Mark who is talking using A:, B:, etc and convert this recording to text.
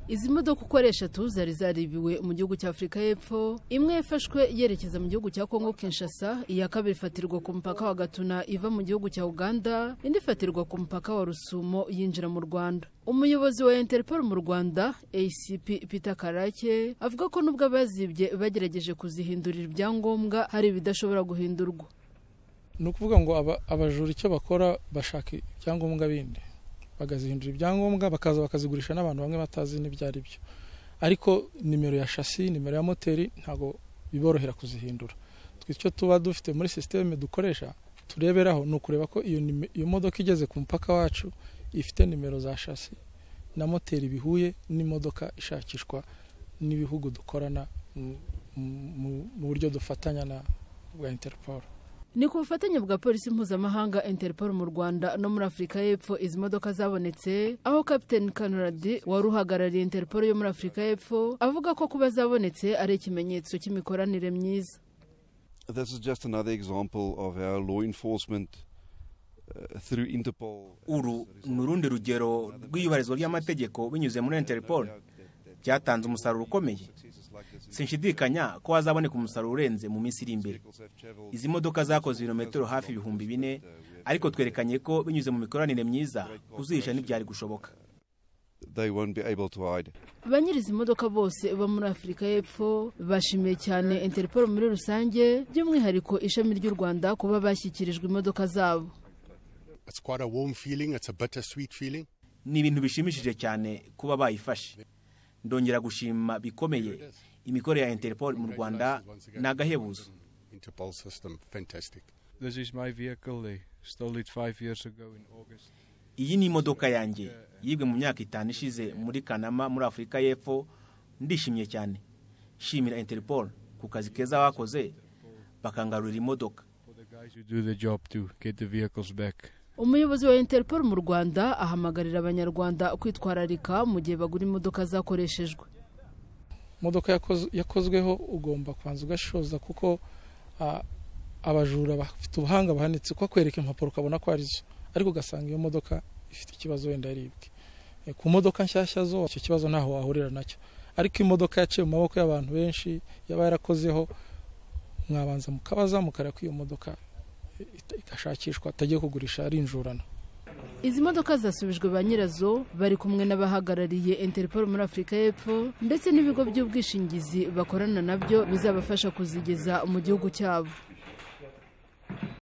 A: Izi modoka ukoresha zari zaribiwe mu gihugu cya Afrika y'Epfo, imwe yafashwe yerekeza mu gihugu cya Kongo Kinshasa, iya kabiri ifatirwa ku mpaka wa Gatuna iva mu gihugu cya Uganda, indi ifatirwa ku mpaka wa Rusumo yinjira mu Rwanda. Umuyobozi wa Interpol mu Rwanda, ACP Peter Karake, avuga ko nubwo abazibye bagerageje kuzihindurira ibyangombwa hari bidashobora guhindurwa.
B: Nukuvuga ngo abajura icyo bakora bashaka ibyangombwa bindi, bagazihindura ibyangombwa bakaza bakazigurisha n'abantu bamwe batazi n'ibyari byo, ariko nimero ya chassis, nimero ya moteri ntago biborohera kuzihindura. Twicyo tuba dufite muri systeme dukoresha tureberaho nukureba ko iyo modoka igeze ku mpaka wacu ifite nimero za chassis na moteri bihuye n'imodoka ishakishwa n'ibihugu dukorana mu buryo dufatanya na bwa Interpol.
A: Ni ku bufatanye bwa polisi mpuzamahanga Interpol mu Rwanda no muri Afrika y'Epfo izi modoka zabonetse, aho Captain Kanuradi wari uhagarariye Interpol yo muri Afrika y'Epfo avuga ko kuba zabonetse ari ikimenyetso cy'imikoranire myiza.
C: This is just another example of our law enforcement through Interpol.
D: Uru nurundi rugero rw'iyubahirizwa ry'amategeko binyuze muri Interpol byatanze umusaruro ukomeye. Sinshidikanya ko hazaboneka umusaruro urenze mu minsi iri imbere. Izi modoka zakoze ibirometero hafi 4,000, ariko twerekanye ko binyuze mu mikoranire myiza kuzihisha n'ibyari gushoboka.
C: They won't be able to hide.
A: Banyiriza imodoka bose bo muri Afrika y'Epfo bashimiye cyane Interpol muri rusange, by'umwihariko ishami ry'u Rwanda kuba bashyikirijwe imodoka zabo.
E: It's quite a warm feeling, it's a bittersweet feeling.
D: Ni ibintu bishimishije cyane kuba bayifashe. Ndongera gushima bikomeye imikorere ya Interpol mu Rwanda nagahebuzo.
E: Interpol system fantastic.
F: This is my vehicle. They stole it 5 years ago in August.
D: Iyi ni imodoka yanjye yibwe mu myaka 5 ishize muri Kanama muri Afrika y'Epfo. Ndishimye cyane. Shimira Interpol ku kazi keza bakoze bakangarurira imodoka.
F: For the guys who do the job to get the vehicles back.
A: Umuyobozi wa Interpol mu Rwanda ahamagarira abanyarwanda kwitwararika mu gihe bagura imodoka zakoreshejwe.
B: Modoka yakozweho ugomba kwanza ugashoza kuko abajura bafite ubuhanga buhanitse ko kwereka impapuro ukabona ko arizo, ariko ugasanga iyo modoka ifite ikibazo wenda yaribwe. Ku modoka nshyashya zo icyo kibazo ntaho wahurira nacyo, ariko imodoka yaciye mu maboko y'abantu benshi yaba yarakozeho, mwabanza mukabaza mukareba ko iyo modoka igashakishwa atagiye kugurisha ari injurana.
A: Izi modoka zasubijwe ba nyirazo bari kumwe n'abahagarariye Interpol muri Afrika y'Epfo ndetse n'ibigo by'ubwishingizi bakorana nabyo bizabafasha kuzigeza mu gihugu cyabo.